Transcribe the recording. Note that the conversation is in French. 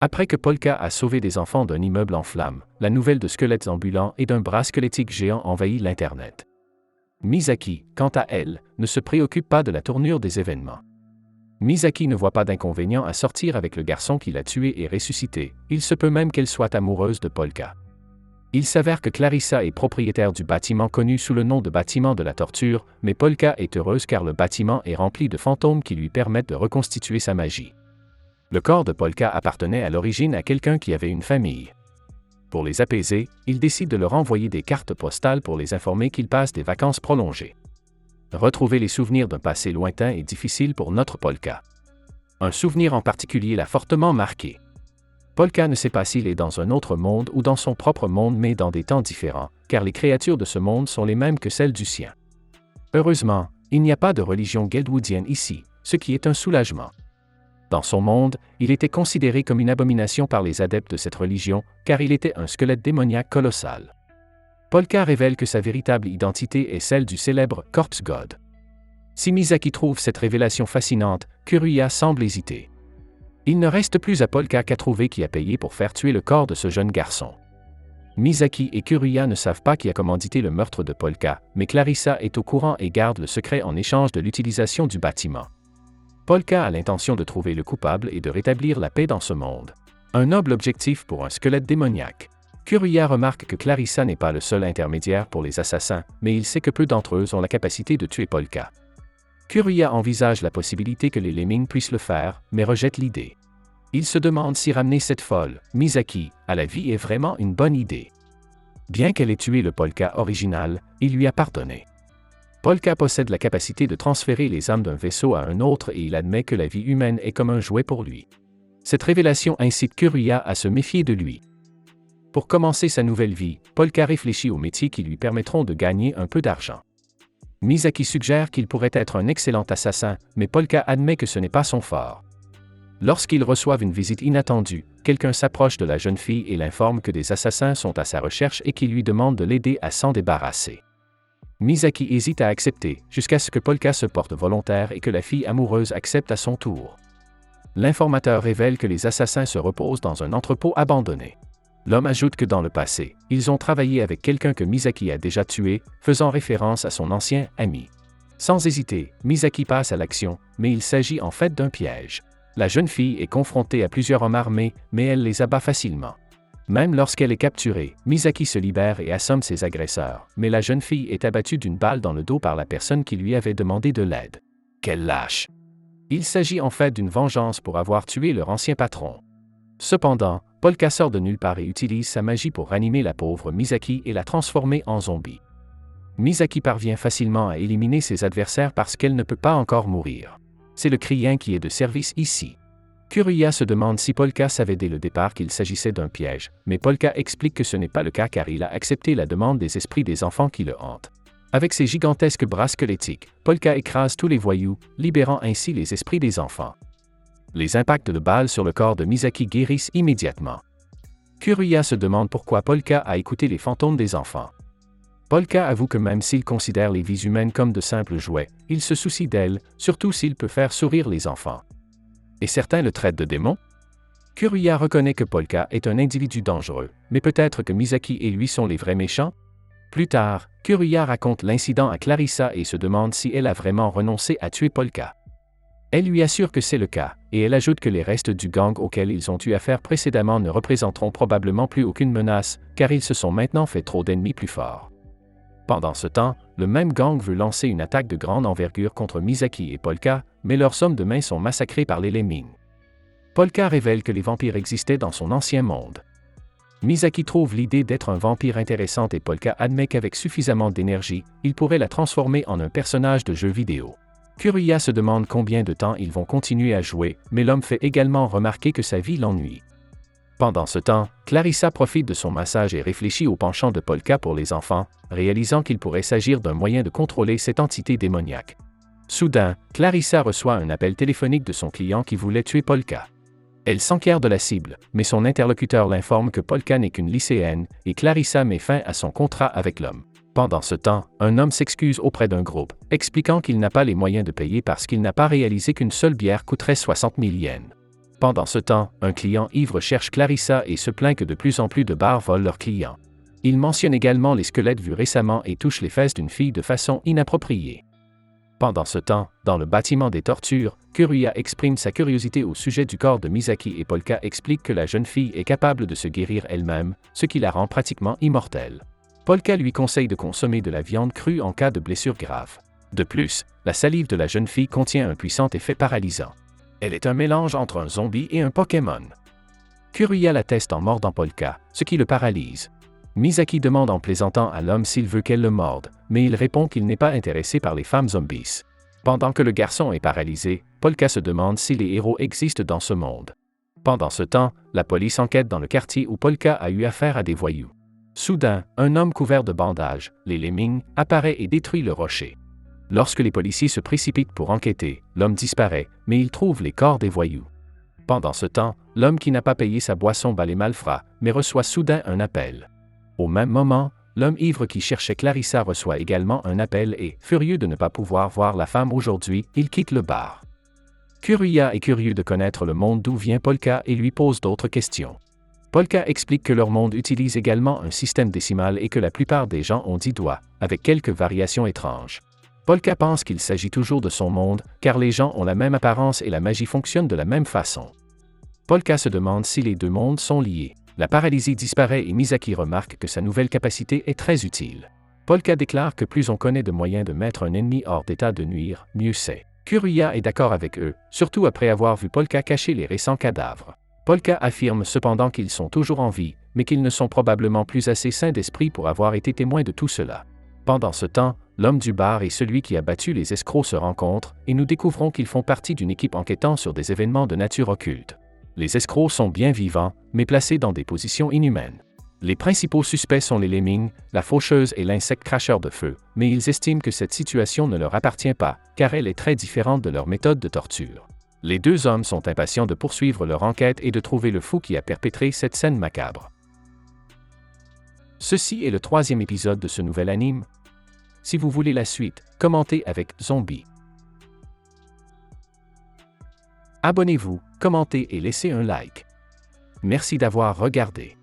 Après que Polka a sauvé des enfants d'un immeuble en flammes, la nouvelle de squelettes ambulants et d'un bras squelettique géant envahit l'Internet. Misaki, quant à elle, ne se préoccupe pas de la tournure des événements. Misaki ne voit pas d'inconvénient à sortir avec le garçon qui l'a tué et ressuscité, il se peut même qu'elle soit amoureuse de Polka. Il s'avère que Clarissa est propriétaire du bâtiment connu sous le nom de bâtiment de la torture, mais Polka est heureuse car le bâtiment est rempli de fantômes qui lui permettent de reconstituer sa magie. Le corps de Polka appartenait à l'origine à quelqu'un qui avait une famille. Pour les apaiser, il décide de leur envoyer des cartes postales pour les informer qu'ils passent des vacances prolongées. Retrouver les souvenirs d'un passé lointain est difficile pour notre Polka. Un souvenir en particulier l'a fortement marqué. Polka ne sait pas s'il est dans un autre monde ou dans son propre monde mais dans des temps différents, car les créatures de ce monde sont les mêmes que celles du sien. Heureusement, il n'y a pas de religion geldwoodienne ici, ce qui est un soulagement. Dans son monde, il était considéré comme une abomination par les adeptes de cette religion, car il était un squelette démoniaque colossal. Polka révèle que sa véritable identité est celle du célèbre Corpse God. Si Misaki trouve cette révélation fascinante, Kuruya semble hésiter. Il ne reste plus à Polka qu'à trouver qui a payé pour faire tuer le corps de ce jeune garçon. Misaki et Kuruya ne savent pas qui a commandité le meurtre de Polka, mais Clarissa est au courant et garde le secret en échange de l'utilisation du bâtiment. Polka a l'intention de trouver le coupable et de rétablir la paix dans ce monde. Un noble objectif pour un squelette démoniaque. Kuruya remarque que Clarissa n'est pas le seul intermédiaire pour les assassins, mais il sait que peu d'entre eux ont la capacité de tuer Polka. Kuruya envisage la possibilité que les Lemmings puissent le faire, mais rejette l'idée. Il se demande si ramener cette folle, Misaki, à la vie est vraiment une bonne idée. Bien qu'elle ait tué le Polka original, il lui appartenait. Polka possède la capacité de transférer les âmes d'un vaisseau à un autre et il admet que la vie humaine est comme un jouet pour lui. Cette révélation incite Kuruya à se méfier de lui. Pour commencer sa nouvelle vie, Polka réfléchit aux métiers qui lui permettront de gagner un peu d'argent. Misaki suggère qu'il pourrait être un excellent assassin, mais Polka admet que ce n'est pas son fort. Lorsqu'ils reçoivent une visite inattendue, quelqu'un s'approche de la jeune fille et l'informe que des assassins sont à sa recherche et qui lui demande de l'aider à s'en débarrasser. Misaki hésite à accepter, jusqu'à ce que Polka se porte volontaire et que la fille amoureuse accepte à son tour. L'informateur révèle que les assassins se reposent dans un entrepôt abandonné. L'homme ajoute que dans le passé, ils ont travaillé avec quelqu'un que Misaki a déjà tué, faisant référence à son ancien ami. Sans hésiter, Misaki passe à l'action, mais il s'agit en fait d'un piège. La jeune fille est confrontée à plusieurs hommes armés, mais elle les abat facilement. Même lorsqu'elle est capturée, Misaki se libère et assomme ses agresseurs, mais la jeune fille est abattue d'une balle dans le dos par la personne qui lui avait demandé de l'aide. Quelle lâche! Il s'agit en fait d'une vengeance pour avoir tué leur ancien patron. Cependant, Polka sort de nulle part et utilise sa magie pour ranimer la pauvre Misaki et la transformer en zombie. Misaki parvient facilement à éliminer ses adversaires parce qu'elle ne peut pas encore mourir. C'est le Crien qui est de service ici. Kuruya se demande si Polka savait dès le départ qu'il s'agissait d'un piège, mais Polka explique que ce n'est pas le cas car il a accepté la demande des esprits des enfants qui le hantent. Avec ses gigantesques bras squelettiques, Polka écrase tous les voyous, libérant ainsi les esprits des enfants. Les impacts de balles sur le corps de Misaki guérissent immédiatement. Kuruya se demande pourquoi Polka a écouté les fantômes des enfants. Polka avoue que même s'il considère les vies humaines comme de simples jouets, il se soucie d'elles, surtout s'il peut faire sourire les enfants. Et certains le traitent de démon? Kuruya reconnaît que Polka est un individu dangereux, mais peut-être que Misaki et lui sont les vrais méchants? Plus tard, Kuruya raconte l'incident à Clarissa et se demande si elle a vraiment renoncé à tuer Polka. Elle lui assure que c'est le cas, et elle ajoute que les restes du gang auquel ils ont eu affaire précédemment ne représenteront probablement plus aucune menace, car ils se sont maintenant fait trop d'ennemis plus forts. Pendant ce temps, le même gang veut lancer une attaque de grande envergure contre Misaki et Polka, mais leurs hommes de main sont massacrés par les Lemmings. Polka révèle que les vampires existaient dans son ancien monde. Misaki trouve l'idée d'être un vampire intéressante et Polka admet qu'avec suffisamment d'énergie, il pourrait la transformer en un personnage de jeu vidéo. Kuruya se demande combien de temps ils vont continuer à jouer, mais l'homme fait également remarquer que sa vie l'ennuie. Pendant ce temps, Clarissa profite de son massage et réfléchit au penchant de Polka pour les enfants, réalisant qu'il pourrait s'agir d'un moyen de contrôler cette entité démoniaque. Soudain, Clarissa reçoit un appel téléphonique de son client qui voulait tuer Polka. Elle s'enquiert de la cible, mais son interlocuteur l'informe que Polka n'est qu'une lycéenne, et Clarissa met fin à son contrat avec l'homme. Pendant ce temps, un homme s'excuse auprès d'un groupe, expliquant qu'il n'a pas les moyens de payer parce qu'il n'a pas réalisé qu'une seule bière coûterait 60 000 yens. Pendant ce temps, un client ivre cherche Clarissa et se plaint que de plus en plus de bars volent leurs clients. Il mentionne également les squelettes vus récemment et touche les fesses d'une fille de façon inappropriée. Pendant ce temps, dans le bâtiment des tortures, Kuruya exprime sa curiosité au sujet du corps de Misaki et Polka explique que la jeune fille est capable de se guérir elle-même, ce qui la rend pratiquement immortelle. Polka lui conseille de consommer de la viande crue en cas de blessure grave. De plus, la salive de la jeune fille contient un puissant effet paralysant. Elle est un mélange entre un zombie et un Pokémon. Kuruya la teste en mordant Polka, ce qui le paralyse. Misaki demande en plaisantant à l'homme s'il veut qu'elle le morde, mais il répond qu'il n'est pas intéressé par les femmes zombies. Pendant que le garçon est paralysé, Polka se demande si les héros existent dans ce monde. Pendant ce temps, la police enquête dans le quartier où Polka a eu affaire à des voyous. Soudain, un homme couvert de bandages, les Lemmings, apparaît et détruit le rocher. Lorsque les policiers se précipitent pour enquêter, l'homme disparaît, mais ils trouvent les corps des voyous. Pendant ce temps, l'homme qui n'a pas payé sa boisson bat les malfrats, mais reçoit soudain un appel. Au même moment, l'homme ivre qui cherchait Clarissa reçoit également un appel et, furieux de ne pas pouvoir voir la femme aujourd'hui, il quitte le bar. Kuruya est curieux de connaître le monde d'où vient Polka et lui pose d'autres questions. Polka explique que leur monde utilise également un système décimal et que la plupart des gens ont 10 doigts, avec quelques variations étranges. Polka pense qu'il s'agit toujours de son monde, car les gens ont la même apparence et la magie fonctionne de la même façon. Polka se demande si les deux mondes sont liés. La paralysie disparaît et Misaki remarque que sa nouvelle capacité est très utile. Polka déclare que plus on connaît de moyens de mettre un ennemi hors d'état de nuire, mieux c'est. Kuruya est d'accord avec eux, surtout après avoir vu Polka cacher les récents cadavres. Polka affirme cependant qu'ils sont toujours en vie, mais qu'ils ne sont probablement plus assez sains d'esprit pour avoir été témoins de tout cela. Pendant ce temps, l'homme du bar et celui qui a battu les escrocs se rencontrent, et nous découvrons qu'ils font partie d'une équipe enquêtant sur des événements de nature occulte. Les escrocs sont bien vivants, mais placés dans des positions inhumaines. Les principaux suspects sont les Lemmings, la faucheuse et l'insecte cracheur de feu, mais ils estiment que cette situation ne leur appartient pas, car elle est très différente de leur méthode de torture. Les deux hommes sont impatients de poursuivre leur enquête et de trouver le fou qui a perpétré cette scène macabre. Ceci est le 3e épisode de ce nouvel anime. Si vous voulez la suite, commentez avec Zombie. Abonnez-vous, commentez et laissez un like. Merci d'avoir regardé.